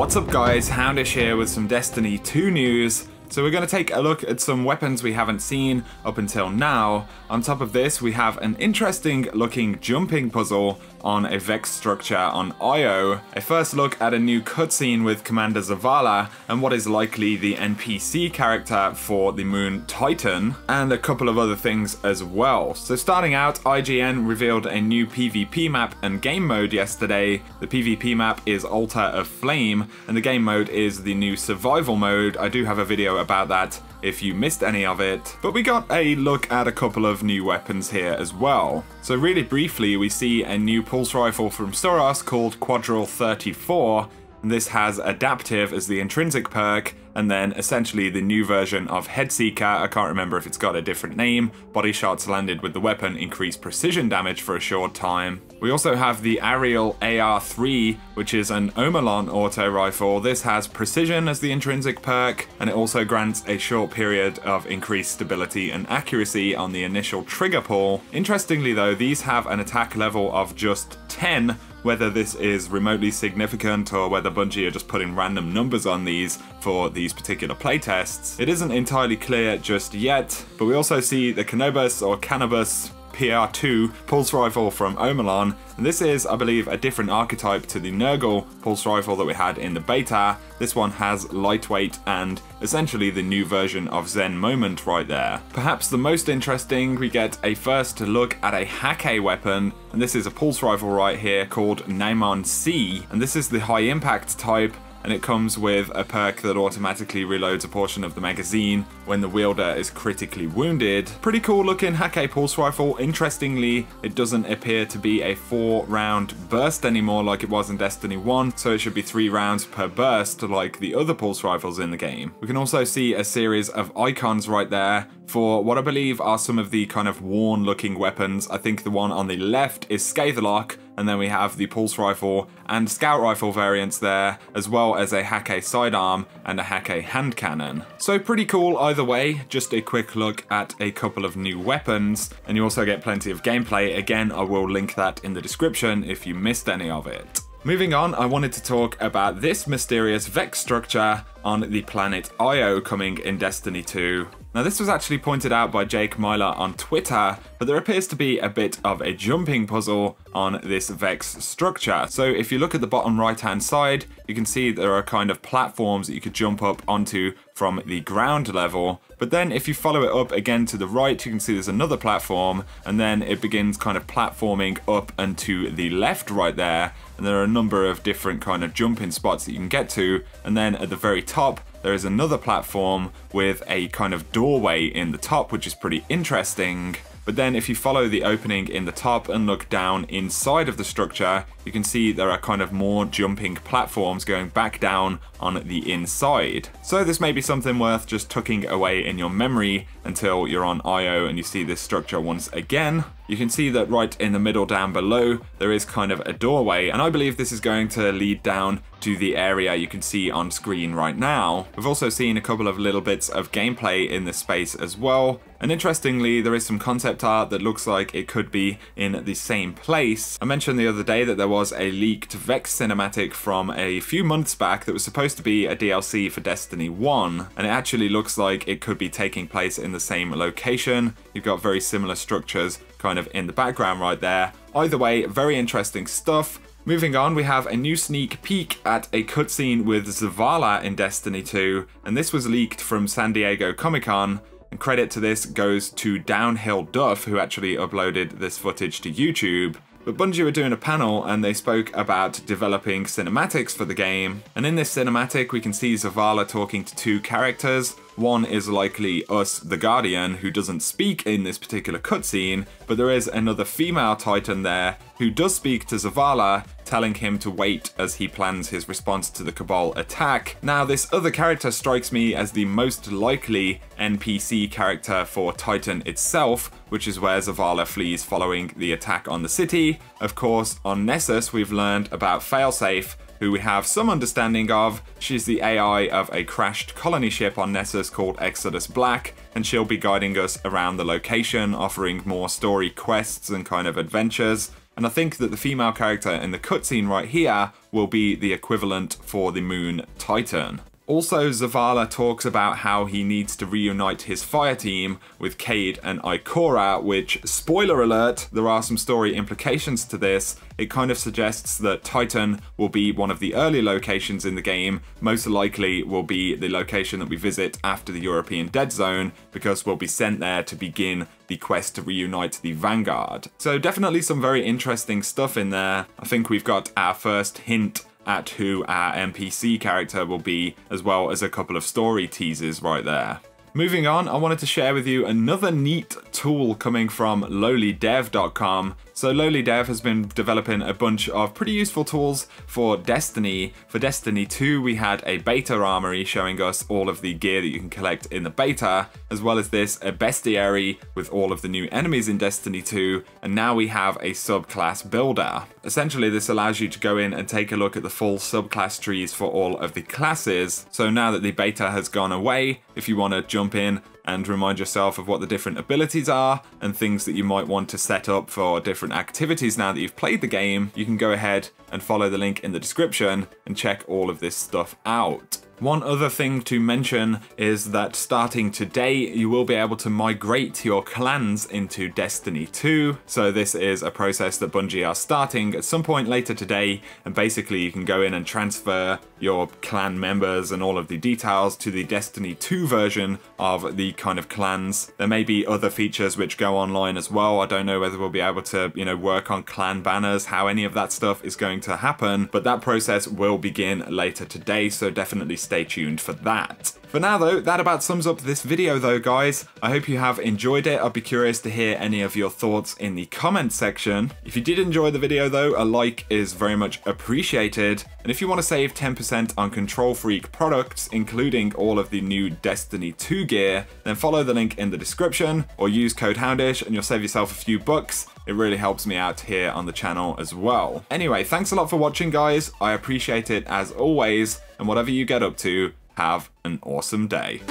What's up guys, Houndish here with some Destiny 2 news. So we're going to take a look at some weapons we haven't seen up until now. On top of this, we have an interesting looking jumping puzzle on a Vex structure on Io, a first look at a new cutscene with Commander Zavala and what is likely the NPC character for the Moon Titan, and a couple of other things as well. So starting out, IGN revealed a new PvP map and game mode yesterday. The PvP map is Altar of Flame and the game mode is the new survival mode. I do have a video about that if you missed any of it, but we got a look at a couple of new weapons here as well. So really briefly, we see a new pulse rifle from Suros called Quadrille 34, and this has Adaptive as the intrinsic perk, and then essentially the new version of Headseeker. I can't remember if it's got a different name. Body shots landed with the weapon increase precision damage for a short time. We also have the Ariel AR3, which is an Omelon auto rifle. This has precision as the intrinsic perk, and it also grants a short period of increased stability and accuracy on the initial trigger pull. Interestingly though, these have an attack level of just 10, whether this is remotely significant or whether Bungie are just putting random numbers on these for these particular playtests, it isn't entirely clear just yet. But we also see the Canobus or Cannabis PR2 pulse rifle from Omelon, and this is, I believe, a different archetype to the Nurgle pulse rifle that we had in the beta. This one has lightweight and essentially the new version of Zen Moment right there. Perhaps the most interesting, we get a first look at a Hake weapon, and this is a pulse rifle right here called Naimon C, and this is the high impact type, and it comes with a perk that automatically reloads a portion of the magazine when the wielder is critically wounded. Pretty cool looking Hake pulse rifle. Interestingly, it doesn't appear to be a 4-round burst anymore like it was in Destiny 1, so it should be 3 rounds per burst like the other pulse rifles in the game. We can also see a series of icons right there for what I believe are some of the kind of worn looking weapons. I think the one on the left is Scathelocke, and then we have the pulse rifle and scout rifle variants there, as well as a Hake sidearm and a Hake hand cannon. So pretty cool either way. Just a quick look at a couple of new weapons, and you also get plenty of gameplay. Again, I will link that in the description if you missed any of it. Moving on, I wanted to talk about this mysterious Vex structure on the planet Io coming in Destiny 2. Now this was actually pointed out by Jake Myler on Twitter, but there appears to be a bit of a jumping puzzle on this Vex structure. So if you look at the bottom right hand side, you can see there are kind of platforms that you could jump up onto from the ground level. But then if you follow it up again to the right, you can see there's another platform, and then it begins kind of platforming up and to the left right there. And there are a number of different kind of jumping spots that you can get to. And then at the very top, there is another platform with a kind of doorway in the top, which is pretty interesting. But then if you follow the opening in the top and look down inside of the structure, you can see there are kind of more jumping platforms going back down on the inside. So this may be something worth just tucking away in your memory until you're on Io and you see this structure once again. You can see that right in the middle down below, there is kind of a doorway, and I believe this is going to lead down to the area you can see on screen right now. We've also seen a couple of little bits of gameplay in this space as well. And interestingly, there is some concept art that looks like it could be in the same place. I mentioned the other day that there was a leaked Vex cinematic from a few months back that was supposed to be a DLC for Destiny 1, and it actually looks like it could be taking place in the same location. You've got very similar structures kind of in the background right there. Either way, very interesting stuff. Moving on, we have a new sneak peek at a cutscene with Zavala in Destiny 2, and this was leaked from San Diego Comic-Con. And credit to this goes to Downhillduff, who actually uploaded this footage to YouTube. But Bungie were doing a panel and they spoke about developing cinematics for the game. And in this cinematic, we can see Zavala talking to 2 characters. One is likely us, the Guardian, who doesn't speak in this particular cutscene, but there is another female Titan there who does speak to Zavala, telling him to wait as he plans his response to the Cabal attack. Now, this other character strikes me as the most likely NPC character for Titan itself, which is where Zavala flees following the attack on the city. Of course, on Nessus, we've learned about Failsafe, who we have some understanding of. She's the AI of a crashed colony ship on Nessus called Exodus Black, and she'll be guiding us around the location, offering more story quests and kind of adventures. and I think that the female character in the cutscene right here will be the equivalent for the Moon Titan. Also, Zavala talks about how he needs to reunite his fire team with Cade and Ikora, which, spoiler alert, there are some story implications to this. It kind of suggests that Titan will be one of the early locations in the game, most likely will be the location that we visit after the European Dead Zone, because we'll be sent there to begin the quest to reunite the Vanguard. So definitely some very interesting stuff in there. I think we've got our first hint at who our NPC character will be, as well as a couple of story teasers right there. Moving on, I wanted to share with you another neat tool coming from lowlydev.com. So lowlydev has been developing a bunch of pretty useful tools for Destiny. For Destiny 2, we had a beta armory showing us all of the gear that you can collect in the beta, as well as this, a bestiary with all of the new enemies in Destiny 2, and now we have a subclass builder. Essentially, this allows you to go in and take a look at the full subclass trees for all of the classes. So now that the beta has gone away, if you want to jump in and remind yourself of what the different abilities are and things that you might want to set up for different activities now that you've played the game, you can go ahead and follow the link in the description and check all of this stuff out. One other thing to mention is that starting today, you will be able to migrate your clans into Destiny 2. So this is a process that Bungie are starting at some point later today, and basically you can go in and transfer your clan members and all of the details to the Destiny 2 version of the kind of clans. There may be other features which go online as well. I don't know whether we'll be able to, work on clan banners, how any of that stuff is going to happen, but that process will begin later today, so definitely stay tuned for that. For now though, that about sums up this video though, guys. I hope you have enjoyed it. I'd be curious to hear any of your thoughts in the comment section. If you did enjoy the video though, a like is very much appreciated. And if you want to save 10% on Control Freak products, including all of the new Destiny 2 gear, then follow the link in the description or use code Houndish and you'll save yourself a few bucks. It really helps me out here on the channel as well. Anyway, thanks a lot for watching, guys. I appreciate it as always, and whatever you get up to, have an awesome day.